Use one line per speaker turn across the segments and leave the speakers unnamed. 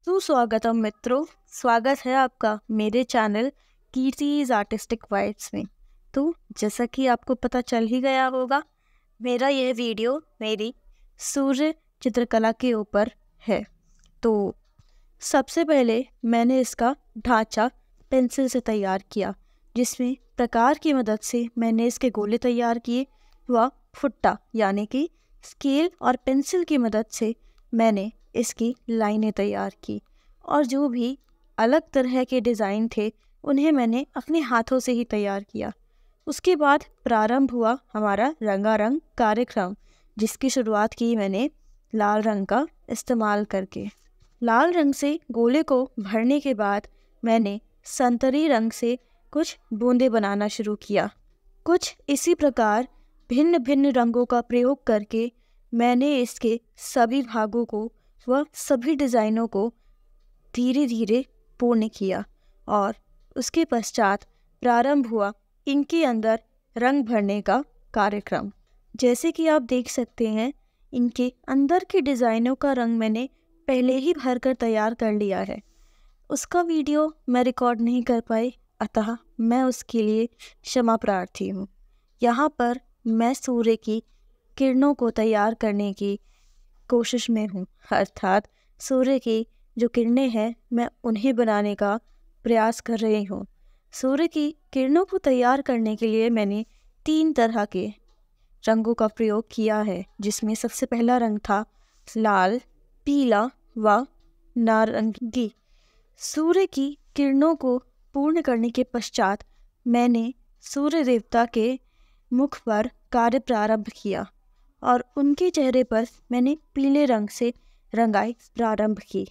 सुस्वागतम मित्रों। स्वागत है आपका मेरे चैनल कीर्तिज आर्टिस्टिक वाइब्स में। तो जैसा कि आपको पता चल ही गया होगा, मेरा यह वीडियो मेरी सूर्य चित्रकला के ऊपर है। तो सबसे पहले मैंने इसका ढांचा पेंसिल से तैयार किया, जिसमें प्रकार की मदद से मैंने इसके गोले तैयार किए व फुट्टा यानी कि स्केल और पेंसिल की मदद से मैंने इसकी लाइनें तैयार की। और जो भी अलग तरह के डिज़ाइन थे उन्हें मैंने अपने हाथों से ही तैयार किया। उसके बाद प्रारंभ हुआ हमारा रंगारंग कार्यक्रम, जिसकी शुरुआत की मैंने लाल रंग का इस्तेमाल करके। लाल रंग से गोले को भरने के बाद मैंने संतरी रंग से कुछ बूंदें बनाना शुरू किया। कुछ इसी प्रकार भिन्न भिन्न रंगों का प्रयोग करके मैंने इसके सभी भागों को व सभी डिज़ाइनों को धीरे धीरे पूर्ण किया। और उसके पश्चात प्रारंभ हुआ इनके अंदर रंग भरने का कार्यक्रम। जैसे कि आप देख सकते हैं, इनके अंदर के डिज़ाइनों का रंग मैंने पहले ही भरकर तैयार कर लिया है। उसका वीडियो मैं रिकॉर्ड नहीं कर पाई, अतः मैं उसके लिए क्षमा प्रार्थी हूँ। यहाँ पर मैं सूर्य की किरणों को तैयार करने की कोशिश में हूँ, अर्थात सूर्य की जो किरणें हैं मैं उन्हें बनाने का प्रयास कर रही हूँ। सूर्य की किरणों को तैयार करने के लिए मैंने 3 तरह के रंगों का प्रयोग किया है, जिसमें सबसे पहला रंग था लाल, पीला व नारंगी। सूर्य की किरणों को पूर्ण करने के पश्चात मैंने सूर्य देवता के मुख पर कार्य प्रारंभ किया और उनके चेहरे पर मैंने पीले रंग से रंगाई प्रारंभ की।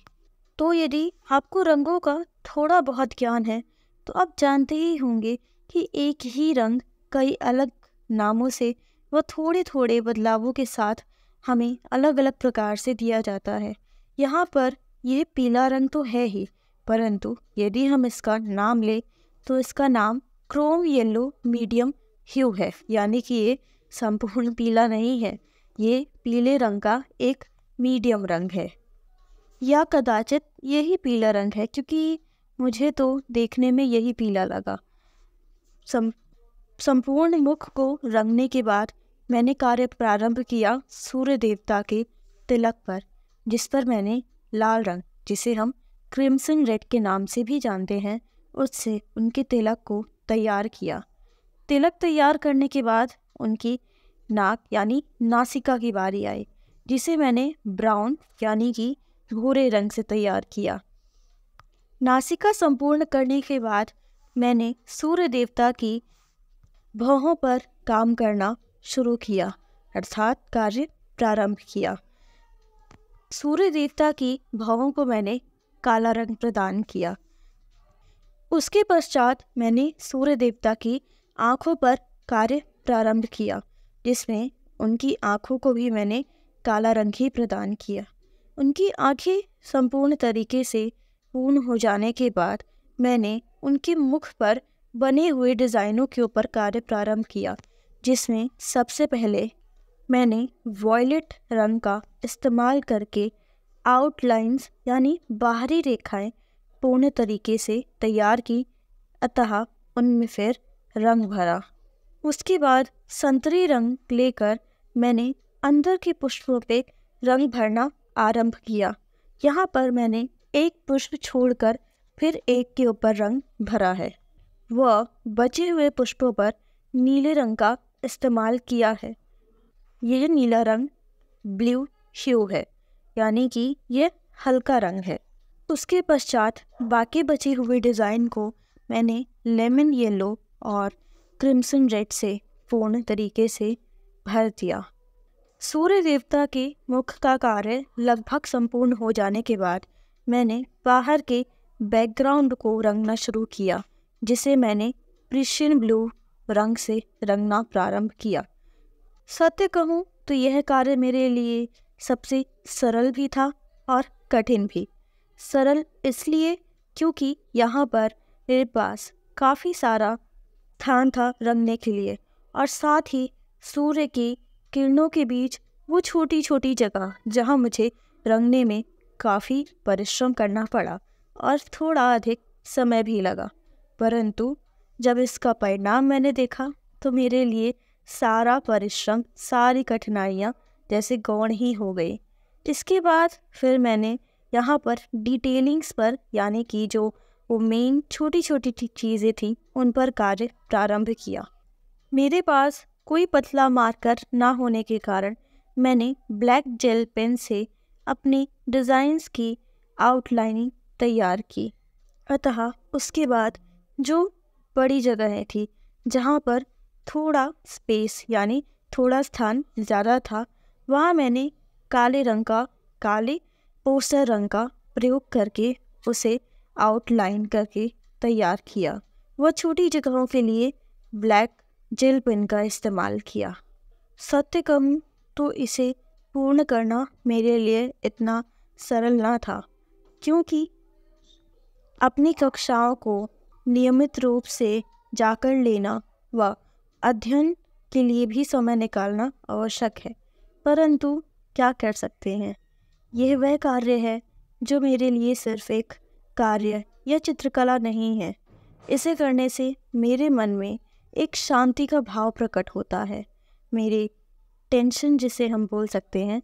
तो यदि आपको रंगों का थोड़ा बहुत ज्ञान है तो आप जानते ही होंगे कि एक ही रंग कई अलग नामों से व थोड़े थोड़े बदलावों के साथ हमें अलग अलग प्रकार से दिया जाता है। यहाँ पर यह पीला रंग तो है ही, परंतु यदि हम इसका नाम लें तो इसका नाम क्रोम येलो मीडियम ह्यू है, यानी कि ये संपूर्ण पीला नहीं है, ये पीले रंग का एक मीडियम रंग है, या कदाचित यही पीला रंग है, क्योंकि मुझे तो देखने में यही पीला लगा। संपूर्ण मुख को रंगने के बाद मैंने कार्य प्रारंभ किया सूर्य देवता के तिलक पर, जिस पर मैंने लाल रंग, जिसे हम क्रिम्सन रेड के नाम से भी जानते हैं, उससे उनके तिलक को तैयार किया। तिलक तैयार करने के बाद उनकी नाक यानी नासिका की बारी आई, जिसे मैंने ब्राउन यानी कि भूरे रंग से तैयार किया। नासिका संपूर्ण करने के बाद मैंने सूर्य देवता की भौहों पर काम करना शुरू किया, अर्थात कार्य प्रारंभ किया। सूर्य देवता की भौहों को मैंने काला रंग प्रदान किया। उसके पश्चात मैंने सूर्य देवता की आँखों पर कार्य प्रारंभ किया, जिसमें उनकी आँखों को भी मैंने काला रंग ही प्रदान किया। उनकी आँखें संपूर्ण तरीके से पूर्ण हो जाने के बाद मैंने उनके मुख पर बने हुए डिज़ाइनों के ऊपर कार्य प्रारंभ किया, जिसमें सबसे पहले मैंने वॉयलेट रंग का इस्तेमाल करके आउटलाइंस यानी बाहरी रेखाएं पूर्ण तरीके से तैयार की, अतः उनमें फिर रंग भरा। उसके बाद संतरी रंग लेकर मैंने अंदर के पुष्पों पे रंग भरना आरंभ किया। यहाँ पर मैंने एक पुष्प छोड़कर फिर एक के ऊपर रंग भरा है। वह बचे हुए पुष्पों पर नीले रंग का इस्तेमाल किया है। यह नीला रंग ब्लू ह्यू है, यानी कि यह हल्का रंग है। उसके पश्चात बाकी बचे हुए डिज़ाइन को मैंने लेमन येलो और क्रिम्सन रेड से पूर्ण तरीके से भर दिया। सूर्य देवता के मुख का कार्य लगभग संपूर्ण हो जाने के बाद मैंने बाहर के बैकग्राउंड को रंगना शुरू किया, जिसे मैंने प्रिशियन ब्लू रंग से रंगना प्रारंभ किया। सत्य कहूँ तो यह कार्य मेरे लिए सबसे सरल भी था और कठिन भी। सरल इसलिए क्योंकि यहाँ पर मेरे पास काफ़ी सारा स्थान था रंगने के लिए, और साथ ही सूर्य की किरणों के बीच वो छोटी छोटी जगह जहाँ मुझे रंगने में काफ़ी परिश्रम करना पड़ा और थोड़ा अधिक समय भी लगा, परंतु जब इसका परिणाम मैंने देखा तो मेरे लिए सारा परिश्रम, सारी कठिनाइयाँ जैसे गौण ही हो गई। इसके बाद फिर मैंने यहाँ पर डिटेलिंग्स पर, यानी कि जो वो मेन छोटी छोटी चीज़ें थी, उन पर कार्य प्रारंभ किया। मेरे पास कोई पतला मार्कर ना होने के कारण मैंने ब्लैक जेल पेन से अपनी डिज़ाइंस की आउटलाइनिंग तैयार की। अतः उसके बाद जो बड़ी जगहें थी जहाँ पर थोड़ा स्पेस, यानी थोड़ा स्थान ज़्यादा था, वहाँ मैंने काले पोस्टर रंग का प्रयोग करके उसे आउटलाइन करके तैयार किया। वह छोटी जगहों के लिए ब्लैक जेल पेन का इस्तेमाल किया। सत्य कहूँ तो इसे पूर्ण करना मेरे लिए इतना सरल ना था, क्योंकि अपनी कक्षाओं को नियमित रूप से जाकर लेना व अध्ययन के लिए भी समय निकालना आवश्यक है। परंतु क्या कर सकते हैं, यह वह कार्य है जो मेरे लिए सिर्फ एक कार्य या चित्रकला नहीं है। इसे करने से मेरे मन में एक शांति का भाव प्रकट होता है। मेरे टेंशन, जिसे हम बोल सकते हैं,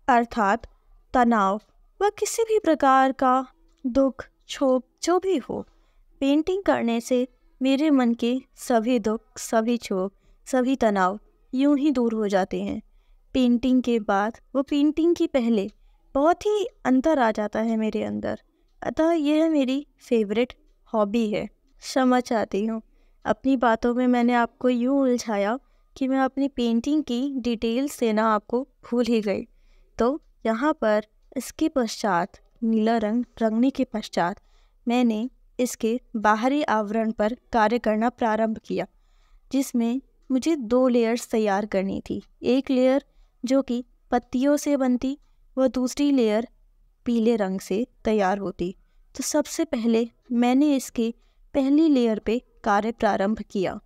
अर्थात तनाव व किसी भी प्रकार का दुख, क्षोभ जो भी हो, पेंटिंग करने से मेरे मन के सभी दुख, सभी क्षोभ, सभी तनाव यूं ही दूर हो जाते हैं। पेंटिंग के बाद वो पेंटिंग की पहले बहुत ही अंतर आ जाता है मेरे अंदर। अतः यह मेरी फेवरेट हॉबी है। क्षमा चाहती हूँ, अपनी बातों में मैंने आपको यूँ उलझाया कि मैं अपनी पेंटिंग की डिटेल्स देना आपको भूल ही गई। तो यहाँ पर इसके पश्चात नीला रंग रंगने के पश्चात मैंने इसके बाहरी आवरण पर कार्य करना प्रारंभ किया, जिसमें मुझे 2 लेयर्स तैयार करनी थी। एक लेयर जो कि पत्तियों से बनती व दूसरी लेयर पीले रंग से तैयार होती। तो सबसे पहले मैंने इसके पहली लेयर पे कार्य प्रारंभ किया,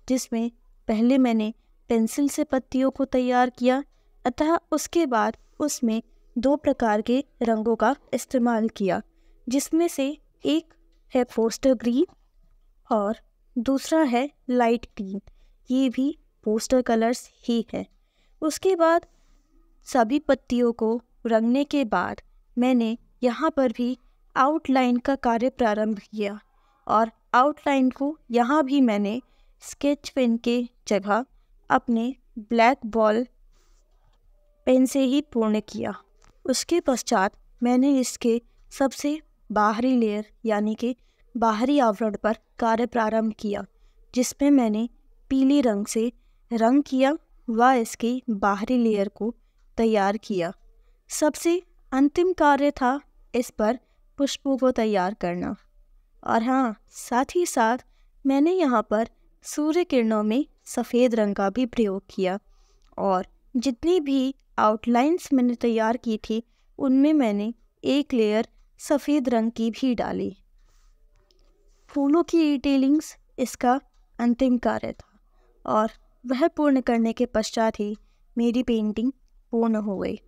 जिसमें पहले मैंने पेंसिल से पत्तियों को तैयार किया। अतः उसके बाद उसमें 2 प्रकार के रंगों का इस्तेमाल किया, जिसमें से एक है पोस्टर ग्रीन और दूसरा है लाइट ग्रीन। ये भी पोस्टर कलर्स ही है। उसके बाद सभी पत्तियों को रंगने के बाद मैंने यहाँ पर भी आउटलाइन का कार्य प्रारंभ किया, और आउटलाइन को यहाँ भी मैंने स्केच पेन के जगह अपने ब्लैक बॉल पेन से ही पूर्ण किया। उसके पश्चात मैंने इसके सबसे बाहरी लेयर, यानी कि बाहरी आवरण पर कार्य प्रारंभ किया, जिसमें मैंने पीले रंग से रंग किया व इसकी बाहरी लेयर को तैयार किया। सबसे अंतिम कार्य था इस पर पुष्पों को तैयार करना। और हाँ, साथ ही साथ मैंने यहाँ पर सूर्य किरणों में सफ़ेद रंग का भी प्रयोग किया, और जितनी भी आउटलाइंस मैंने तैयार की थी उनमें मैंने एक लेयर सफ़ेद रंग की भी डाली। फूलों की डिटेलिंग्स इसका अंतिम कार्य था, और वह पूर्ण करने के पश्चात ही मेरी पेंटिंग पूर्ण हो गई।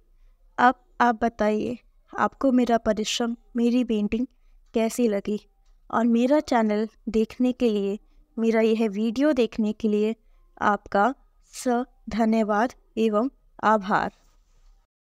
अब आप बताइए, आपको मेरा परिश्रम, मेरी पेंटिंग कैसी लगी? और मेरा चैनल देखने के लिए, मेरा यह वीडियो देखने के लिए आपका धन्यवाद एवं आभार।